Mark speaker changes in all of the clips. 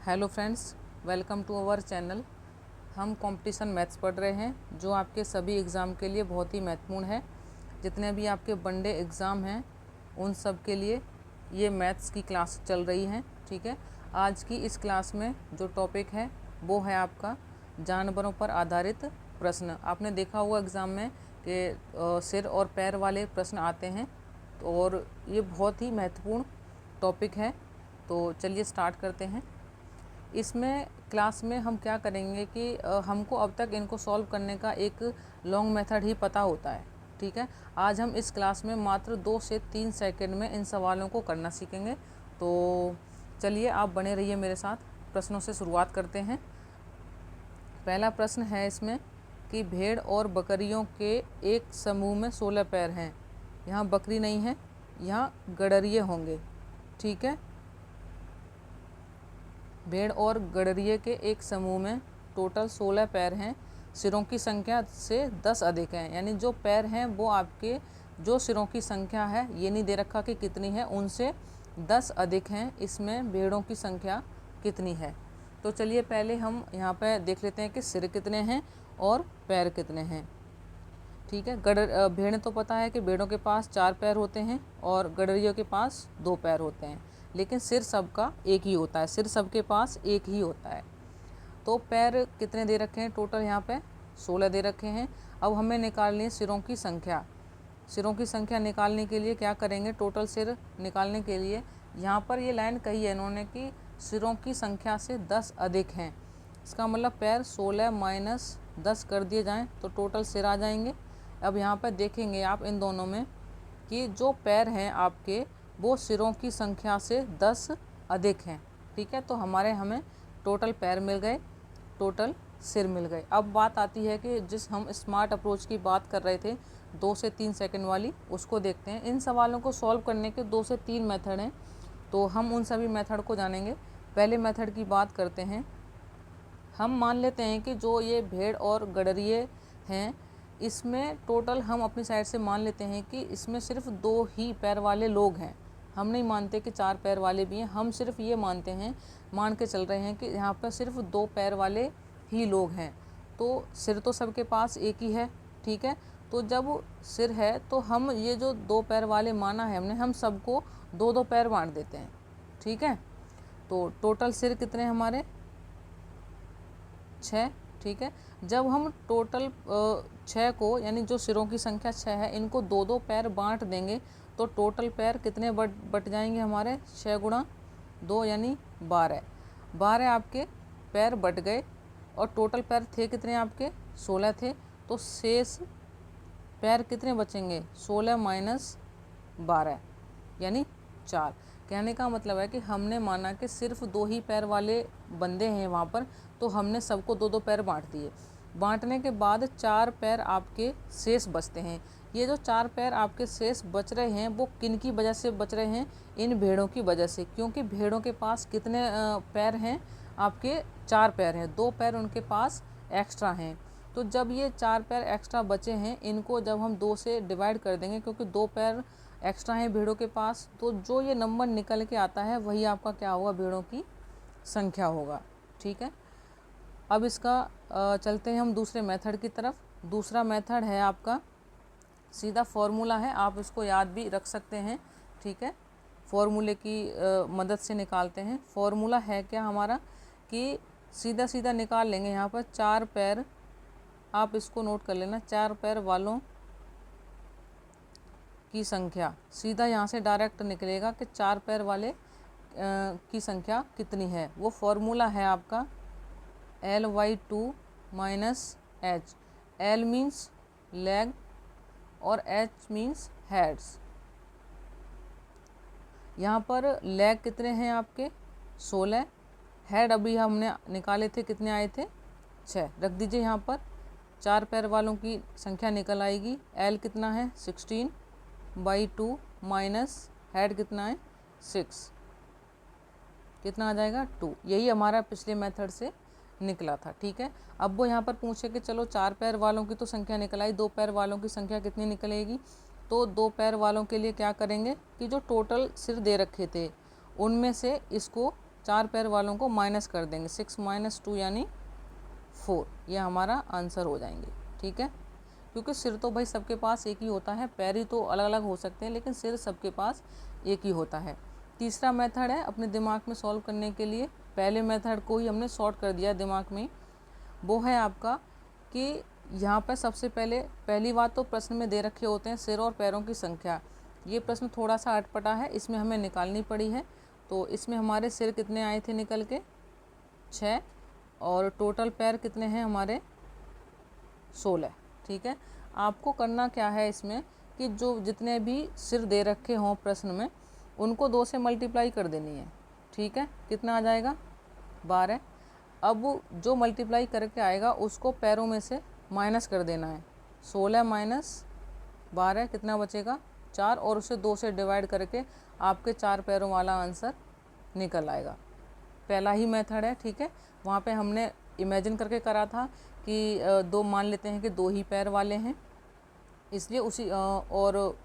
Speaker 1: Hello friends, welcome to our channel. हम competition maths पढ़ रहे हैं जो आपके सभी एग्ज़ाम के लिए बहुत ही महत्वपूर्ण है। जितने भी आपके वनडे एग्ज़ाम हैं उन सब के लिए ये मैथ्स की क्लास चल रही है। ठीक है, आज की इस क्लास में जो टॉपिक है वो है आपका जानवरों पर आधारित प्रश्न। आपने देखा होगा एग्ज़ाम में कि सिर और पैर वाले प्रश्न आते हैं और ये बहुत ही महत्वपूर्ण टॉपिक है। तो चलिए स्टार्ट करते हैं। इसमें क्लास में हम क्या करेंगे कि हमको अब तक इनको सॉल्व करने का एक लॉन्ग मेथड ही पता होता है। ठीक है, आज हम इस क्लास में मात्र 2 से 3 सेकंड में इन सवालों को करना सीखेंगे। तो चलिए आप बने रहिए मेरे साथ। प्रश्नों से शुरुआत करते हैं। पहला प्रश्न है इसमें कि भेड़ और बकरियों के एक समूह में 16 पैर हैं। यहाँ बकरी नहीं है, यहाँ गडरिये होंगे। ठीक है, भेड़ और गडरिये के एक समूह में टोटल 16 पैर हैं। सिरों की संख्या से 10 अधिक हैं, यानी जो पैर हैं वो आपके जो सिरों की संख्या है, ये नहीं दे रखा कि कितनी है, उनसे 10 अधिक हैं। इसमें भेड़ों की संख्या कितनी है? तो चलिए पहले हम यहाँ पे देख लेते हैं कि सिर कितने हैं और पैर कितने हैं। ठीक है, भेड़ तो पता है कि भेड़ों के पास 4 पैर होते हैं और गडरियों के पास 2 पैर होते हैं, लेकिन सिर सबका एक ही होता है। सिर सबके पास एक ही होता है। तो पैर कितने दे रखे हैं? टोटल यहाँ पे 16 दे रखे हैं। अब हमें निकालनी है सिरों की संख्या। सिरों की संख्या निकालने के लिए क्या करेंगे? टोटल सिर निकालने के लिए यहाँ पर ये लाइन कही है इन्होंने कि सिरों की संख्या से 10 अधिक हैं। इसका मतलब पैर 16 माइनस 10 कर दिए जाएँ तो टोटल सिर आ जाएंगे। अब यहाँ पर देखेंगे आप इन दोनों में कि जो पैर हैं आपके वो सिरों की संख्या से 10 अधिक हैं। ठीक है, तो हमें टोटल पैर मिल गए, टोटल सिर मिल गए। अब बात आती है कि जिस हम स्मार्ट अप्रोच की बात कर रहे थे 2 से 3 सेकंड वाली, उसको देखते हैं। इन सवालों को सॉल्व करने के 2 से 3 मेथड हैं, तो हम उन सभी मेथड को जानेंगे। पहले मेथड की बात करते हैं। हम मान लेते हैं कि जो ये भेड़ और गडरिये हैं इसमें टोटल हम अपनी साइड से मान लेते हैं कि इसमें सिर्फ 2 ही पैर वाले लोग हैं। हम नहीं मानते कि 4 पैर वाले भी हैं, हम सिर्फ ये मानते हैं, मान के चल रहे हैं कि यहाँ पर सिर्फ 2 पैर वाले ही लोग हैं। तो सिर तो सबके पास एक ही है। ठीक है, तो जब सिर है तो हम ये जो 2 पैर वाले माना है हमने, हम सबको 2-2 पैर बांट देते हैं। ठीक है, तो टोटल सिर कितने हमारे? 6। ठीक है, जब हम टोटल 6 को, यानी जो सिरों की संख्या 6 है, इनको 2-2 पैर बांट देंगे तो टोटल पैर कितने बट जाएंगे हमारे? 6 गुणा 2 यानी 12। 12 आपके पैर बट गए और टोटल पैर थे कितने आपके? 16 थे। तो शेष पैर कितने बचेंगे? 16 माइनस 12 यानी 4। कहने का मतलब है कि हमने माना कि सिर्फ 2 ही पैर वाले बंदे हैं वहाँ पर, तो हमने सबको 2-2 पैर बांट दिए। बांटने के बाद 4 पैर आपके शेष बचते हैं। ये जो 4 पैर आपके शेष बच रहे हैं वो किन की वजह से बच रहे हैं? इन भेड़ों की वजह से, क्योंकि भेड़ों के पास कितने पैर हैं? आपके 4 पैर हैं, 2 पैर उनके पास एक्स्ट्रा हैं। तो जब ये 4 पैर एक्स्ट्रा बचे हैं, इनको जब हम 2 से डिवाइड कर देंगे, क्योंकि 2 पैर एक्स्ट्रा हैं भेड़ों के पास, तो जो ये नंबर निकल के आता है वही आपका क्या होगा? भेड़ों की संख्या होगा। ठीक है, अब इसका चलते हैं हम दूसरे मेथड की तरफ। दूसरा मेथड है आपका सीधा फॉर्मूला है, आप इसको याद भी रख सकते हैं। ठीक है, फॉर्मूले की मदद से निकालते हैं। फॉर्मूला है क्या हमारा कि सीधा सीधा निकाल लेंगे। यहाँ पर 4 पैर, आप इसको नोट कर लेना, 4 पैर वालों की संख्या सीधा यहाँ से डायरेक्ट निकलेगा कि 4 पैर वाले की संख्या कितनी है। वो फॉर्मूला है आपका L/2 minus H। L means leg और H मीन्स हेड्स। यहाँ पर लेग कितने हैं आपके? 16। हेड अभी हमने निकाले थे, कितने आए थे? 6। रख दीजिए यहाँ पर। 4 पैर वालों की संख्या निकल आएगी। L कितना है? 16/2 माइनस हेड कितना है? 6। कितना आ जाएगा? 2। यही हमारा पिछले मेथड से निकला था। ठीक है, अब वो यहाँ पर पूछे कि चलो 4 पैर वालों की तो संख्या निकल आई, 2 पैर वालों की संख्या कितनी निकलेगी? तो 2 पैर वालों के लिए क्या करेंगे कि जो टोटल सिर दे रखे थे उनमें से इसको 4 पैर वालों को माइनस कर देंगे, 6 - 2 यानी 4, ये हमारा आंसर हो जाएंगे। ठीक है, क्योंकि सिर तो भाई सबके पास एक ही होता है, पैर ही तो अलग अलग हो सकते हैं, लेकिन सिर सबके पास एक ही होता है। तीसरा मेथड है अपने दिमाग में सॉल्व करने के लिए, पहले मेथड को ही हमने शॉर्ट कर दिया दिमाग में, वो है आपका कि यहाँ पर सबसे पहली बात तो प्रश्न में दे रखे होते हैं सिर और पैरों की संख्या। ये प्रश्न थोड़ा सा अटपटा है, इसमें हमें निकालनी पड़ी है। तो इसमें हमारे सिर कितने आए थे निकल के, 6, और टोटल पैर कितने हैं हमारे, 16। ठीक है, आपको करना क्या है इसमें कि जो जितने भी सिर दे रखे हों प्रश्न में, उनको 2 से मल्टीप्लाई कर देनी है। ठीक है, कितना आ जाएगा, 12। अब जो मल्टीप्लाई करके आएगा उसको पैरों में से माइनस कर देना है, 16 - 12 कितना बचेगा, 4, और उसे 2 से डिवाइड करके आपके 4 पैरों वाला आंसर निकल आएगा। पहला ही मेथड है। ठीक है, वहाँ पे हमने इमेजिन करके करा था कि 2 मान लेते हैं कि 2 ही पैर वाले हैं, इसलिए और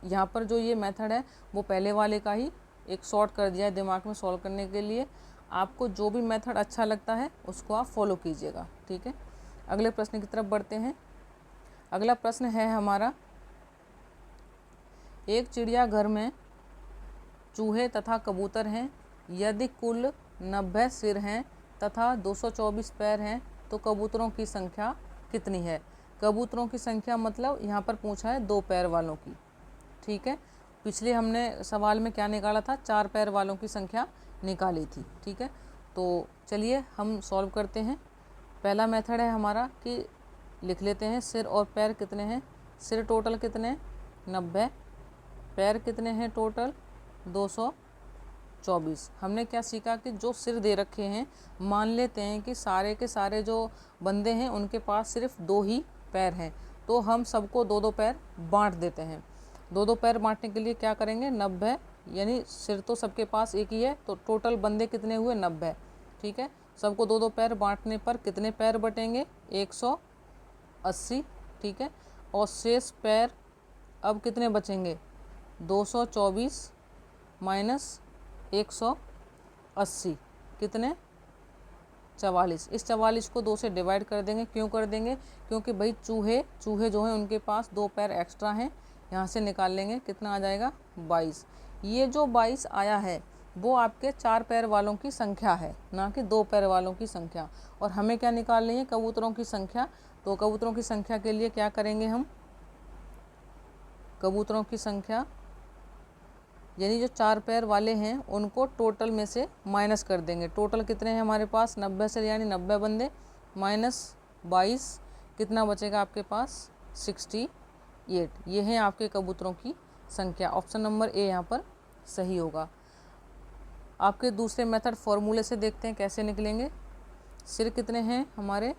Speaker 1: यहाँ पर जो ये मेथड है वो पहले वाले का ही एक शॉर्ट कर दिया है दिमाग में सॉल्व करने के लिए। आपको जो भी मेथड अच्छा लगता है उसको आप फॉलो कीजिएगा। ठीक है, अगले प्रश्न की तरफ बढ़ते हैं। अगला प्रश्न है हमारा, एक चिड़ियाघर में चूहे तथा कबूतर हैं, यदि कुल 90 सिर हैं तथा 224 पैर हैं तो कबूतरों की संख्या कितनी है। कबूतरों की संख्या मतलब यहाँ पर पूछा है 2 पैर वालों की। ठीक है, पिछले हमने सवाल में क्या निकाला था, 4 पैर वालों की संख्या निकाली थी। ठीक है, तो चलिए हम सॉल्व करते हैं। पहला मेथड है हमारा कि लिख लेते हैं सिर और पैर कितने हैं। सिर टोटल कितने, 90, पैर कितने हैं टोटल, 224। हमने क्या सीखा कि जो सिर दे रखे हैं, मान लेते हैं कि सारे के सारे जो बंदे हैं उनके पास सिर्फ 2 ही पैर हैं, तो हम सबको 2-2 पैर बांट देते हैं। 2-2 पैर बांटने के लिए क्या करेंगे, 90, यानी सिर तो सबके पास एक ही है, तो टोटल बंदे कितने हुए, 90। ठीक है, सबको 2-2 पैर बांटने पर कितने पैर बटेंगे, 180। ठीक है, और शेष पैर अब कितने बचेंगे, 224 - 180 कितने, 44। इस 44 को 2 से डिवाइड कर देंगे। क्यों कर देंगे, क्योंकि भाई चूहे जो हैं उनके पास 2 पैर एक्स्ट्रा हैं, यहाँ से निकाल लेंगे, कितना आ जाएगा, 22। ये जो 22 आया है वो आपके 4 पैर वालों की संख्या है, ना कि 2 पैर वालों की संख्या। और हमें क्या निकालनी है, कबूतरों की संख्या। तो कबूतरों की संख्या के लिए क्या करेंगे हम, कबूतरों की संख्या यानी जो 4 पैर वाले हैं उनको टोटल में से माइनस कर देंगे। टोटल कितने हैं हमारे पास, 90 से यानी 90 बंदे माइनस 22 कितना बचेगा आपके पास, 68। ये हैं आपके कबूतरों की संख्या। ऑप्शन नंबर ए यहाँ पर सही होगा। आपके दूसरे मेथड फॉर्मूले से देखते हैं कैसे निकलेंगे। सिर कितने हैं हमारे,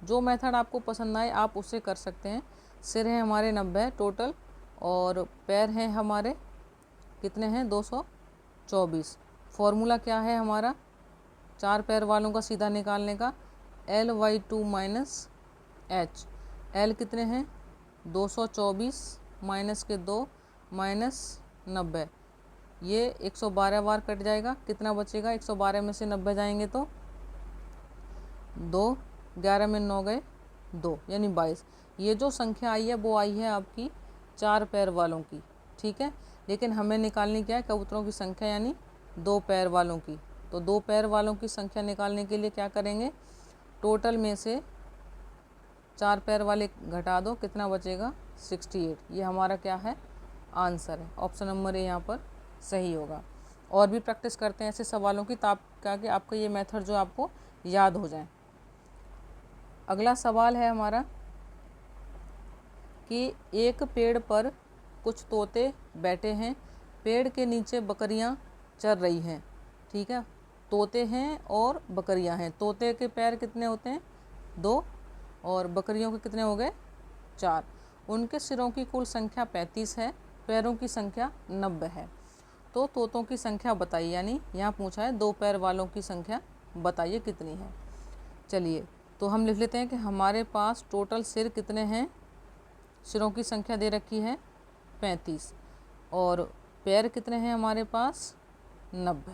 Speaker 1: जो मेथड आपको पसंद आए आप उससे कर सकते हैं। सिर हैं हमारे 90 टोटल, और पैर हैं हमारे कितने हैं, 224। फॉर्मूला क्या है हमारा, 4 पैर वालों का सीधा निकालने का, L/2 - H। L कितने हैं, 224 माइनस के 2 माइनस 90, ये 112 बार कट जाएगा, कितना बचेगा, 112 में से 90 जाएंगे तो 2, 11 में 9 गए 2, यानी 22। ये जो संख्या आई है वो आई है आपकी 4 पैर वालों की। ठीक है, लेकिन हमें निकालनी क्या है, कबूतरों की संख्या यानी 2 पैर वालों की। तो 2 पैर वालों की संख्या निकालने के लिए क्या करेंगे, टोटल में से 4 पैर वाले घटा दो, कितना बचेगा, 68। ये हमारा क्या है, आंसर है। ऑप्शन नंबर ए यहाँ पर सही होगा। और भी प्रैक्टिस करते हैं ऐसे सवालों की, ताकि आपका ये मेथड जो आपको याद हो जाए। अगला सवाल है हमारा कि एक पेड़ पर कुछ तोते बैठे हैं, पेड़ के नीचे बकरियां चर रही हैं। ठीक है, तोते हैं और बकरियां हैं। तोते के पैर कितने होते हैं, 2, और बकरियों के कितने हो गए, 4। उनके सिरों की कुल संख्या 35 है, पैरों की संख्या 90 है। तो तोतों की संख्या बताइए, यानी यहाँ पूछा है 2 पैर वालों की संख्या बताइए कितनी है। चलिए तो हम लिख लेते हैं कि हमारे पास टोटल सिर कितने हैं, सिरों की संख्या दे रखी है 35, और पैर कितने हैं हमारे पास, 90।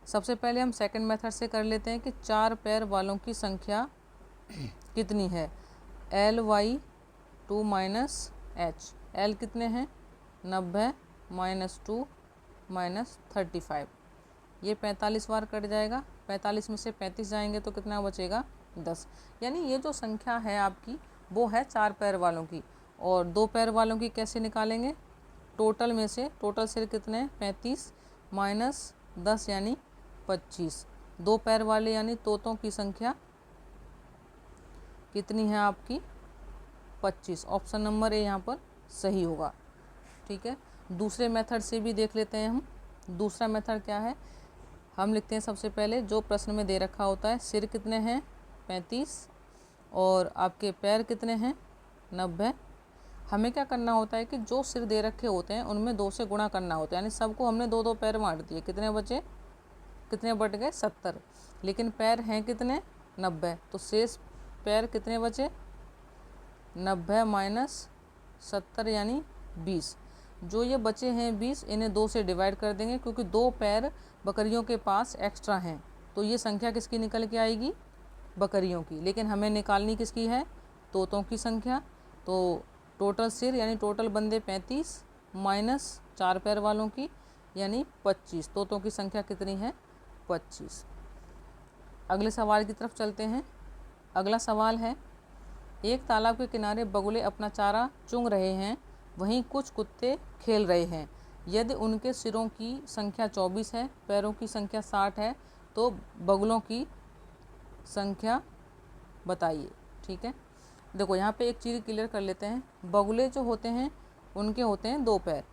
Speaker 1: सबसे पहले हम सेकंड मेथड से कर लेते हैं कि 4 पैर वालों की संख्या कितनी है। ly2 माइनस h, l कितने हैं 90 माइनस 2 माइनस 35, ये 45 बार कट जाएगा, 45 में से 35 जाएंगे तो कितना बचेगा 10। यानी ये जो संख्या है आपकी वो है 4 पैर वालों की। और 2 पैर वालों की कैसे निकालेंगे, टोटल में से, टोटल सिर कितने 35 माइनस 10 यानी 25। 2 पैर वाले यानी तोतों की संख्या कितनी है आपकी 25। ऑप्शन नंबर ए यहाँ पर सही होगा। ठीक है, दूसरे मेथड से भी देख लेते हैं हम। दूसरा मेथड क्या है, हम लिखते हैं सबसे पहले जो प्रश्न में दे रखा होता है, सिर कितने हैं 35 और आपके पैर कितने हैं 90। हमें क्या करना होता है कि जो सिर दे रखे होते हैं उनमें 2 से गुणा करना होता है, यानी सबको हमने 2-2 पैर बांट दिए, कितने बचे, कितने बट गए 70। लेकिन पैर हैं कितने 90, तो शेष पैर कितने बचे 90 माइनस 70 यानी 20। जो ये बचे हैं 20, इन्हें 2 से डिवाइड कर देंगे क्योंकि 2 पैर बकरियों के पास एक्स्ट्रा हैं, तो ये संख्या किसकी निकल के आएगी बकरियों की। लेकिन हमें निकालनी किसकी है तोतों की संख्या। तो टोटल सिर यानी टोटल बंदे 35 माइनस 4 पैर वालों की यानी 25, तोतों की संख्या कितनी है 25। अगले सवाल की तरफ चलते हैं। अगला सवाल है, एक तालाब के किनारे बगुले अपना चारा चुंग रहे हैं, वहीं कुछ कुत्ते खेल रहे हैं। यदि उनके सिरों की संख्या 24 है, पैरों की संख्या 60 है, तो बगुलों की संख्या बताइए। ठीक है, देखो यहाँ पे एक चीज़ क्लियर कर लेते हैं। बगुले जो होते हैं उनके होते हैं 2 पैर,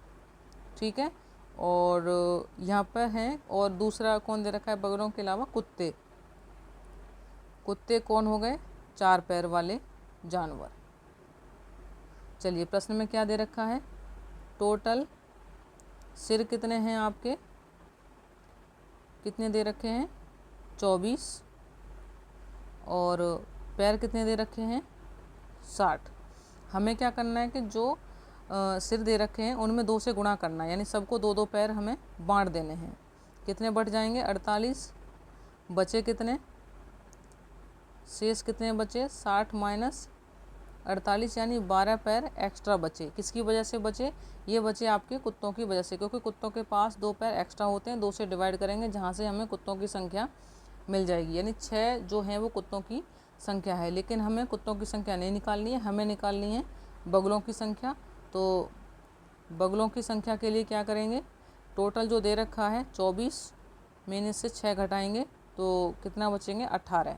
Speaker 1: ठीक है, और यहाँ पर हैं, और दूसरा कौन दे रखा है बगुलों के अलावा कुत्ते। कुत्ते कौन हो गए 4 पैर वाले जानवर। चलिए प्रश्न में क्या दे रखा है, टोटल सिर कितने हैं आपके, कितने दे रखे हैं 24, और पैर कितने दे रखे हैं 60। हमें क्या करना है कि जो सिर दे रखे हैं उनमें 2 से गुणा करना है, यानी सबको 2-2 पैर हमें बांट देने हैं। कितने बढ़ जाएंगे 48, बचे कितने, शेष कितने बचे 60 माइनस 48 यानी 12 पैर एक्स्ट्रा बचे। किसकी वजह से बचे, ये बचे आपके कुत्तों की वजह से, क्योंकि कुत्तों के पास 2 पैर एक्स्ट्रा होते हैं। 2 से डिवाइड करेंगे जहाँ से हमें कुत्तों की संख्या मिल जाएगी, यानी 6 जो हैं वो कुत्तों की संख्या है। लेकिन हमें कुत्तों की संख्या नहीं निकालनी है, हमें निकालनी है बगुलों की संख्या। तो बगुलों की संख्या के लिए क्या करेंगे, टोटल जो दे रखा है 24 में इससे 6 घटाएंगे तो कितना बचेंगे 18।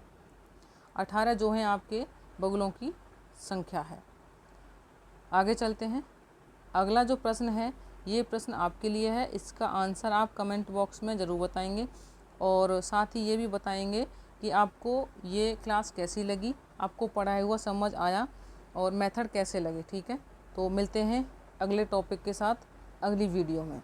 Speaker 1: 18 जो हैं आपके बगुलों की संख्या है। आगे चलते हैं। अगला जो प्रश्न है ये प्रश्न आपके लिए है, इसका आंसर आप कमेंट बॉक्स में ज़रूर बताएंगे, और साथ ही ये भी बताएंगे कि आपको ये क्लास कैसी लगी, आपको पढ़ाया हुआ समझ आया और मेथड कैसे लगे। ठीक है, तो मिलते हैं अगले टॉपिक के साथ अगली वीडियो में।